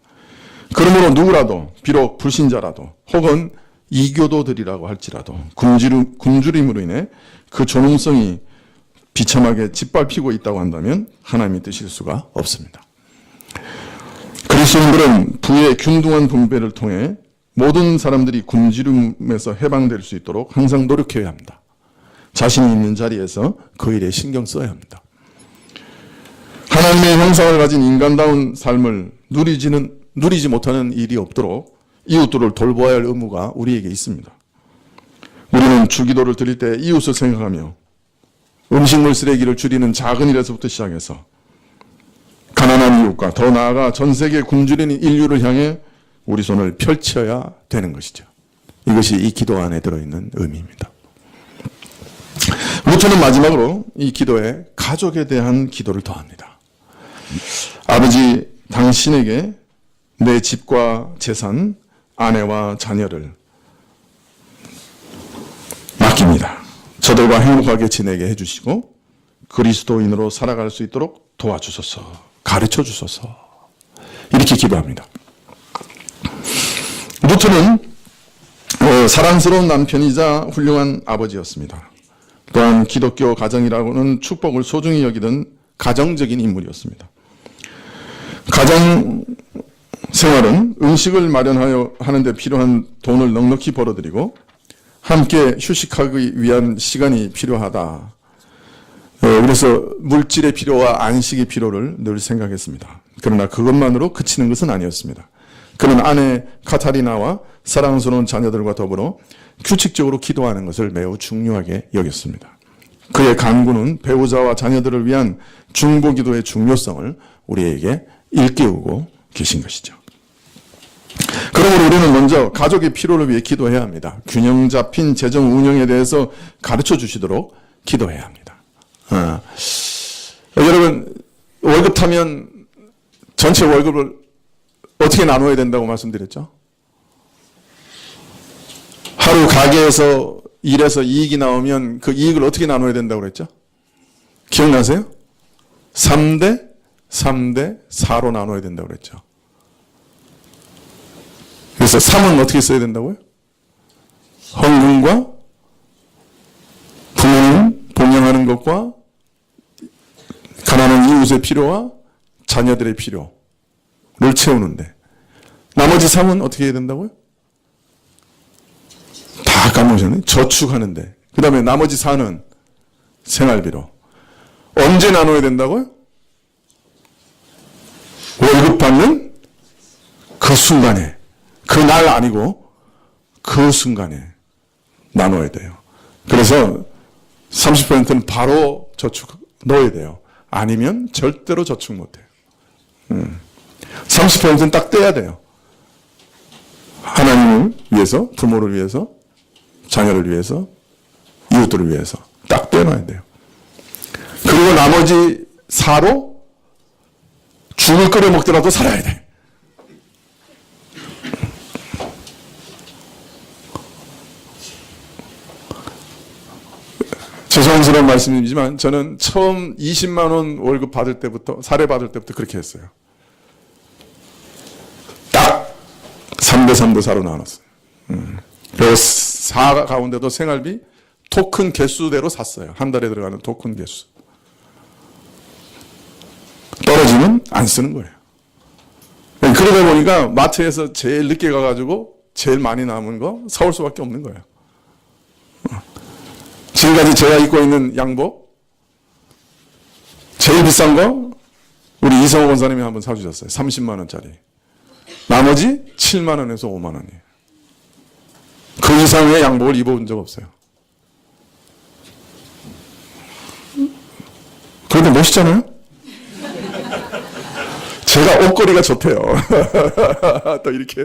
그러므로 누구라도 비록 불신자라도 혹은 이교도들이라고 할지라도 굶주림으로 인해 그 존엄성이 비참하게 짓밟히고 있다고 한다면 하나님이 뜻일 수가 없습니다. 그리스도인들은 부의 균등한 분배를 통해 모든 사람들이 굶주림에서 해방될 수 있도록 항상 노력해야 합니다. 자신이 있는 자리에서 그 일에 신경 써야 합니다. 하나님의 형상을 가진 인간다운 삶을 누리지 못하는 일이 없도록 이웃들을 돌보아야 할 의무가 우리에게 있습니다. 우리는 주기도를 드릴 때 이웃을 생각하며 음식물 쓰레기를 줄이는 작은 일에서부터 시작해서 가난한 이웃과 더 나아가 전 세계 굶주리는 인류를 향해 우리 손을 펼쳐야 되는 것이죠. 이것이 이 기도 안에 들어있는 의미입니다. 루터는 마지막으로 이 기도에 가족에 대한 기도를 더합니다. 아버지, 당신에게 내 집과 재산, 아내와 자녀를 맡깁니다. 저들과 행복하게 지내게 해주시고 그리스도인으로 살아갈 수 있도록 도와주소서, 가르쳐 주소서. 이렇게 기도합니다. 루터는 사랑스러운 남편이자 훌륭한 아버지였습니다. 또한 기독교 가정이라고는 축복을 소중히 여기던 가정적인 인물이었습니다. 가정 생활은 음식을 마련하여 하는데 필요한 돈을 넉넉히 벌어들이고 함께 휴식하기 위한 시간이 필요하다. 그래서 물질의 필요와 안식의 필요를 늘 생각했습니다. 그러나 그것만으로 그치는 것은 아니었습니다. 그는 아내 카타리나와 사랑스러운 자녀들과 더불어 규칙적으로 기도하는 것을 매우 중요하게 여겼습니다. 그의 간구는 배우자와 자녀들을 위한 중보기도의 중요성을 우리에게 일깨우고 계신 것이죠. 그러므로 우리는 먼저 가족의 필요를 위해 기도해야 합니다. 균형 잡힌 재정 운영에 대해서 가르쳐 주시도록 기도해야 합니다. 여러분, 월급 타면 전체 월급을 어떻게 나눠야 된다고 말씀드렸죠? 하루 가게에서 일해서 이익이 나오면 그 이익을 어떻게 나눠야 된다고 그랬죠? 기억나세요? 3대 4로 나눠야 된다고 그랬죠. 그래서 3은 어떻게 써야 된다고요? 헌금과 부모님 봉양하는 것과 가난한 이웃의 필요와 자녀들의 필요를 채우는데 나머지 3은 어떻게 해야 된다고요? 다 까먹으셨네. 저축하는데. 그 다음에 나머지 4는 생활비로. 언제 나눠야 된다고요? 월급 받는 그 순간에. 그날 아니고 그 순간에 나눠야 돼요. 그래서 30%는 바로 저축 넣어야 돼요. 아니면 절대로 저축 못해요. 30%는 딱 떼야 돼요. 하나님을 위해서, 부모를 위해서, 자녀를 위해서, 이웃들을 위해서 딱 떼놔야 돼요. 그리고 나머지 4로 죽을 끓여 먹더라도 살아야 돼. 죄송스러운 말씀이지만 저는 처음 20만 원 월급 받을 때부터, 사례 받을 때부터 그렇게 했어요. 딱 3대 4로 나눴어요. 그래서 4 가운데도 생활비 토큰 개수대로 샀어요. 한 달에 들어가는 토큰 개수. 떨어지면 안 쓰는 거예요. 그러다 보니까 마트에서 제일 늦게 가가지고 제일 많이 남은 거 사올 수밖에 없는 거예요. 지금까지 제가 입고 있는 양복 제일 비싼 거 우리 이성호 권사님이 한번 사주셨어요. 30만 원짜리. 나머지 7만 원에서 5만 원이에요. 그 이상의 양복을 입어본 적 없어요. 그런데 멋있잖아요? 제가 옷걸이가 좋대요. 또 이렇게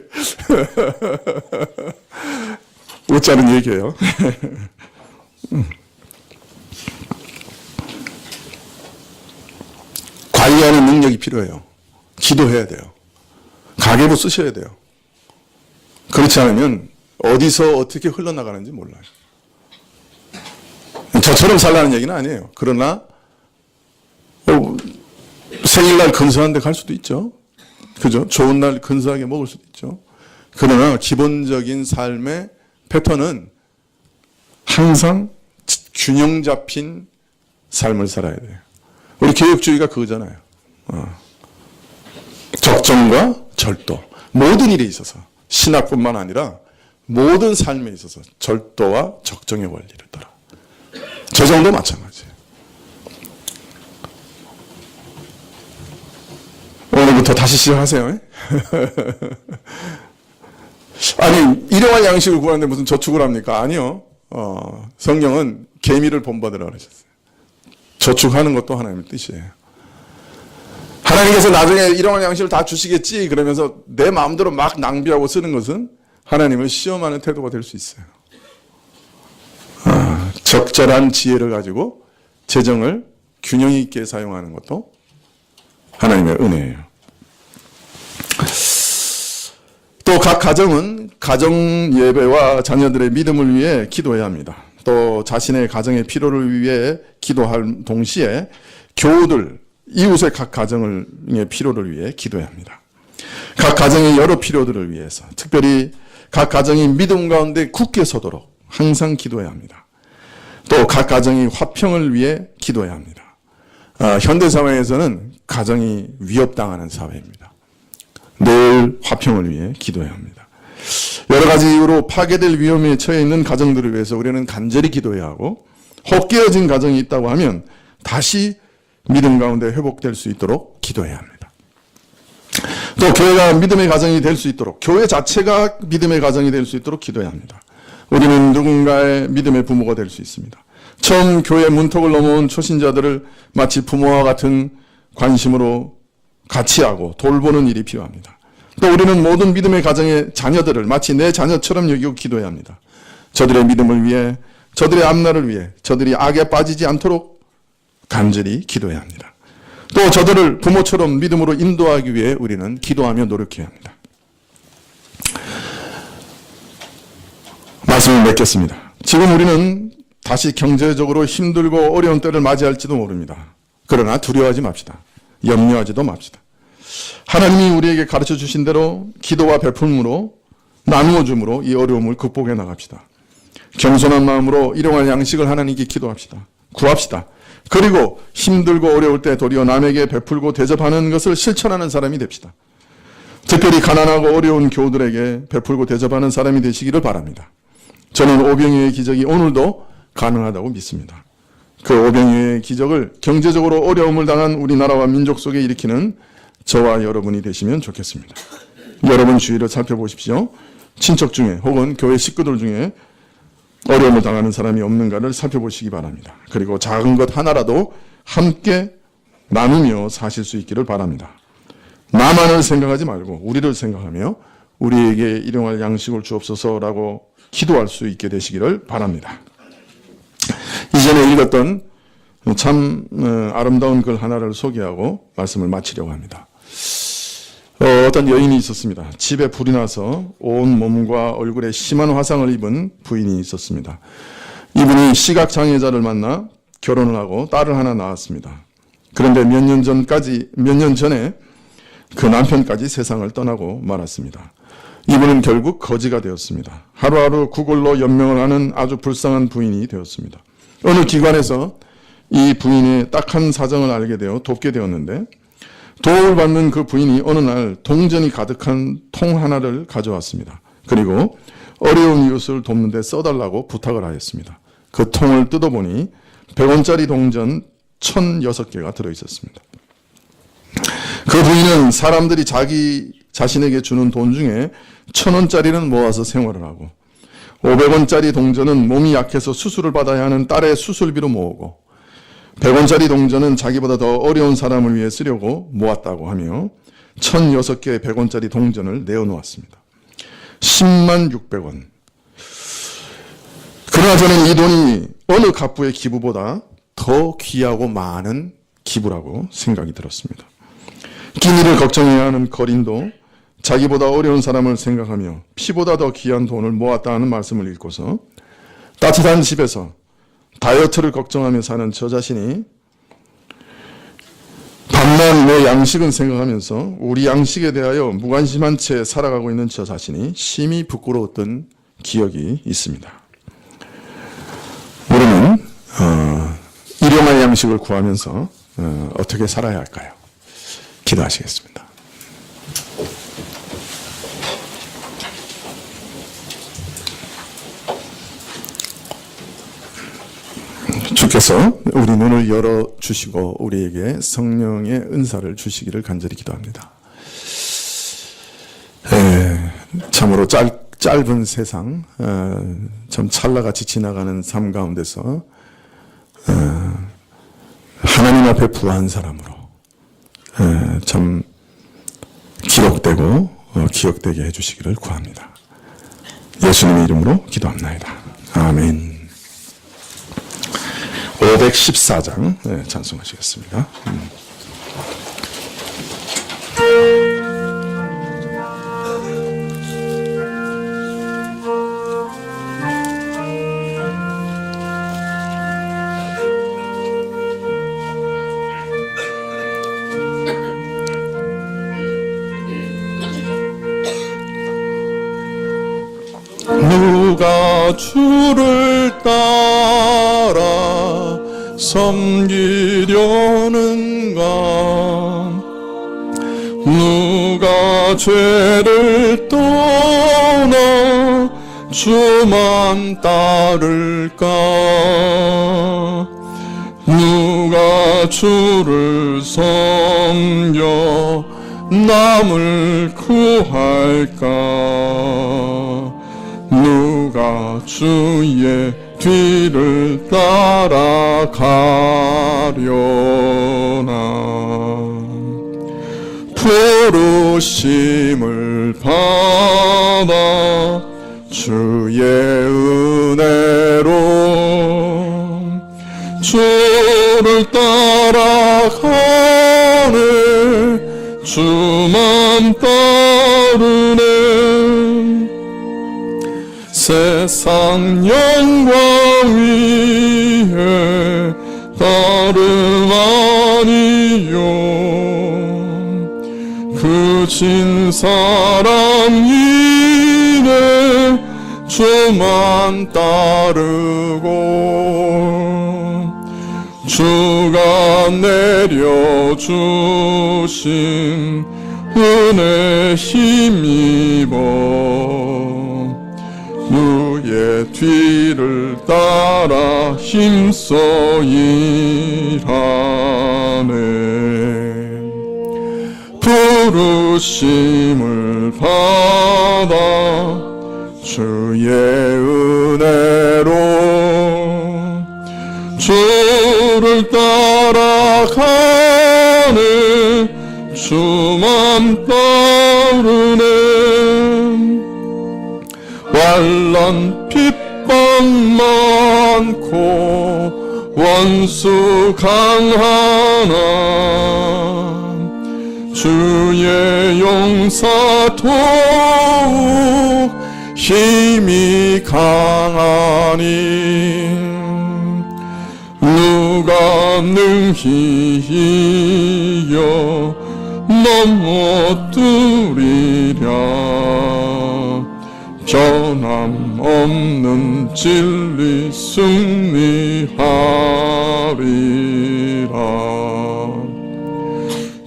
웃자는 얘기예요. 관리하는 능력이 필요해요. 기도해야 돼요. 가계부 쓰셔야 돼요. 그렇지 않으면 어디서 어떻게 흘러나가는지 몰라요. 저처럼 살라는 얘기는 아니에요. 그러나 생일날 근사한 데 갈 수도 있죠. 그죠? 좋은 날 근사하게 먹을 수도 있죠. 그러나 기본적인 삶의 패턴은 항상 균형 잡힌 삶을 살아야 돼요. 우리 교육주의가 그거잖아요. 적정과 절도. 모든 일에 있어서 신학뿐만 아니라 모든 삶에 있어서 절도와 적정의 원리를 따라. 저 정도 마찬가지예요. 오늘부터 다시 시작하세요. 아니, 일용할 양식을 구하는데 무슨 저축을 합니까? 아니요. 성경은 계미를 본받으라 그러셨어요. 저축하는 것도 하나님의 뜻이에요. 하나님께서 나중에 일용할 양식을 다 주시겠지 그러면서 내 마음대로 막 낭비하고 쓰는 것은 하나님을 시험하는 태도가 될 수 있어요. 적절한 지혜를 가지고 재정을 균형 있게 사용하는 것도 하나님의 은혜예요. 또 각 가정은 가정 예배와 자녀들의 믿음을 위해 기도해야 합니다. 또 자신의 가정의 필요를 위해 기도할 동시에 교우들, 이웃의 각 가정의 필요를 위해 기도해야 합니다. 각 가정의 여러 필요들을 위해서, 특별히 각 가정이 믿음 가운데 굳게 서도록 항상 기도해야 합니다. 또 각 가정이 화평을 위해 기도해야 합니다. 현대사회에서는 가정이 위협당하는 사회입니다. 늘 화평을 위해 기도해야 합니다. 여러 가지 이유로 파괴될 위험에 처해 있는 가정들을 위해서 우리는 간절히 기도해야 하고, 혹 깨어진 가정이 있다고 하면 다시 믿음 가운데 회복될 수 있도록 기도해야 합니다. 또 교회가 믿음의 가정이 될 수 있도록, 교회 자체가 믿음의 가정이 될 수 있도록 기도해야 합니다. 우리는 누군가의 믿음의 부모가 될 수 있습니다. 처음 교회 문턱을 넘어온 초신자들을 마치 부모와 같은 관심으로 같이 하고 돌보는 일이 필요합니다. 또 우리는 모든 믿음의 가정의 자녀들을 마치 내 자녀처럼 여기고 기도해야 합니다. 저들의 믿음을 위해, 저들의 앞날을 위해, 저들이 악에 빠지지 않도록 간절히 기도해야 합니다. 또 저들을 부모처럼 믿음으로 인도하기 위해 우리는 기도하며 노력해야 합니다. 말씀을 맺겠습니다. 지금 우리는 다시 경제적으로 힘들고 어려운 때를 맞이할지도 모릅니다. 그러나 두려워하지 맙시다. 염려하지도 맙시다. 하나님이 우리에게 가르쳐 주신 대로 기도와 베풀므로, 나누어 줌으로 이 어려움을 극복해 나갑시다. 겸손한 마음으로 일용할 양식을 하나님께 기도합시다. 구합시다. 그리고 힘들고 어려울 때 도리어 남에게 베풀고 대접하는 것을 실천하는 사람이 됩시다. 특별히 가난하고 어려운 교우들에게 베풀고 대접하는 사람이 되시기를 바랍니다. 저는 오병이어의 기적이 오늘도 가능하다고 믿습니다. 그 오병이어의 기적을 경제적으로 어려움을 당한 우리나라와 민족 속에 일으키는 저와 여러분이 되시면 좋겠습니다. 여러분 주위를 살펴보십시오. 친척 중에 혹은 교회 식구들 중에 어려움을 당하는 사람이 없는가를 살펴보시기 바랍니다. 그리고 작은 것 하나라도 함께 나누며 사실 수 있기를 바랍니다. 나만을 생각하지 말고 우리를 생각하며 우리에게 일용할 양식을 주옵소서라고 기도할 수 있게 되시기를 바랍니다. 이전에 읽었던 참 아름다운 글 하나를 소개하고 말씀을 마치려고 합니다. 어떤 여인이 있었습니다. 집에 불이 나서 온 몸과 얼굴에 심한 화상을 입은 부인이 있었습니다. 이분이 시각장애자를 만나 결혼을 하고 딸을 하나 낳았습니다. 그런데 몇 년 전에 그 남편까지 세상을 떠나고 말았습니다. 이분은 결국 거지가 되었습니다. 하루하루 구걸로 연명을 하는 아주 불쌍한 부인이 되었습니다. 어느 기관에서 이 부인의 딱한 사정을 알게 되어 돕게 되었는데, 도움을 받는 그 부인이 어느 날 동전이 가득한 통 하나를 가져왔습니다. 그리고 어려운 이웃을 돕는 데 써달라고 부탁을 하였습니다. 그 통을 뜯어보니 100원짜리 동전 1006개가 들어있었습니다. 그 부인은 사람들이 자신에게 주는 돈 중에 1000원짜리는 모아서 생활을 하고, 500원짜리 동전은 몸이 약해서 수술을 받아야 하는 딸의 수술비로 모으고, 100원짜리 동전은 자기보다 더 어려운 사람을 위해 쓰려고 모았다고 하며 1006개의 100원짜리 동전을 내어놓았습니다. 10만 600원. 그러나 저는 이 돈이 어느 갑부의 기부보다 더 귀하고 많은 기부라고 생각이 들었습니다. 끼니를 걱정해야 하는 거린도 자기보다 어려운 사람을 생각하며 피보다 더 귀한 돈을 모았다는 말씀을 읽고서 따뜻한 집에서 다이어트를 걱정하며 사는 저 자신이 밤낮 내 양식은 생각하면서 우리 양식에 대하여 무관심한 채 살아가고 있는 저 자신이 심히 부끄러웠던 기억이 있습니다. 우리는 일용할 양식을 구하면서 어떻게 살아야 할까요? 기도하시겠습니다. 주께서 우리 눈을 열어주시고 우리에게 성령의 은사를 주시기를 간절히 기도합니다. 참으로 짧은 세상, 참 찰나같이 지나가는 삶 가운데서 하나님 앞에 부한 사람으로 참 기록되고 기억되게 해주시기를 구합니다. 예수님의 이름으로 기도합나이다. 아멘. 514장 찬송하시겠습니다. 누가 주를 따라 섬기려는가? 누가 죄를 떠나 주만 따를까? 누가 주를 섬겨 남을 구할까? 누가 주의 뒤를 따라가려나? 부르심을 받아 주의 은혜로 주를 따라가네. 주만 따르네. 세상 영광 위에 다름 아니요. 그 진 사랑 이래 주만 따르고 주가 내려주신 은혜 힘입어 누의 뒤를 따라 힘써 일하네. 부르심을 받아 주의 은혜로 주를 따라가네. 주만 따르네. 환난 핍박 많고 원수 강하나 주의 용사 더욱 힘이 강하니 누가 능히 이겨 넘어뜨리랴. 변함없는 진리 승리하리라.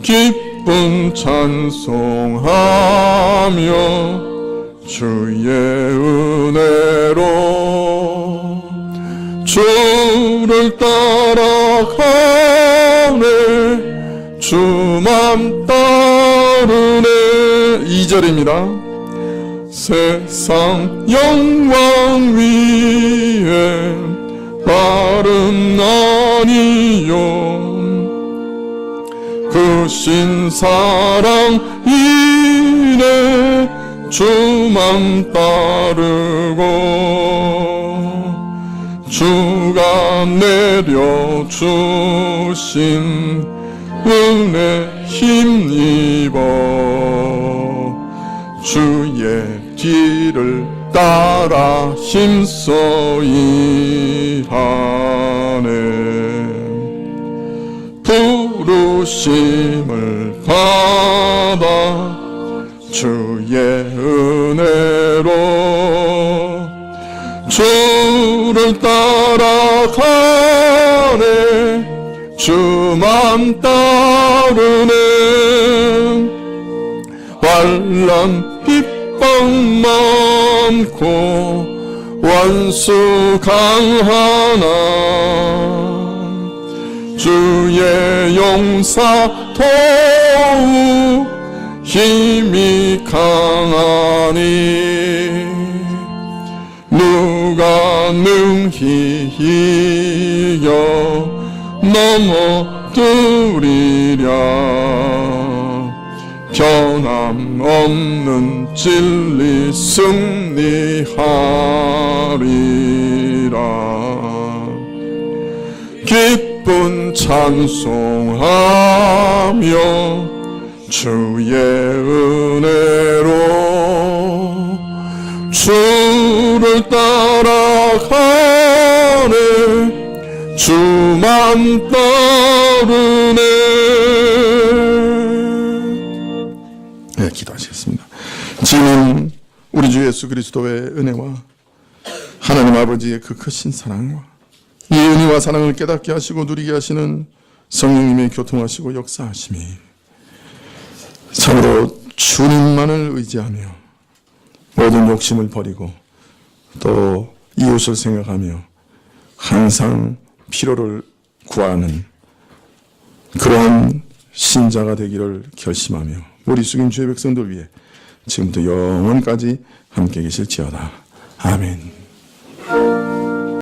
기쁜 찬송하며 주의 은혜로 주를 따라가네. 주만 따르네. 2절입니다. 세상 영광 위에 다름 아니요. 그 신사랑 이내 주만 따르고 주가 내려주신 은혜 힘입어 주의 뒤를 따라 힘써 일하네. 부르심을 받아 주의 은혜로 주를 따라가네. 주만 따르네. 환난 핍박 많고 원수 강하나 주의 용사 더욱 힘이 강하니 누가 능히 이겨 넘어뜨리랴. 변함없는 진리 승리하리라. 기쁜 찬송하며 주의 은혜로 주를 따라가네. 주만 따르네. 네, 기도하시겠습니다. 지금 우리 주 예수 그리스도의 은혜와 하나님 아버지의 그 크신 사랑과 이 은혜와 사랑을 깨닫게 하시고 누리게 하시는 성령님의 교통하시고 역사하심이 참으로 주님만을 의지하며 모든 욕심을 버리고 또 이웃을 생각하며 항상 필요를 구하는 그러한 신자가 되기를 결심하며 우리 숙임 주의 백성들 위해 지금부터 영원까지 함께 계실지어다. 아멘.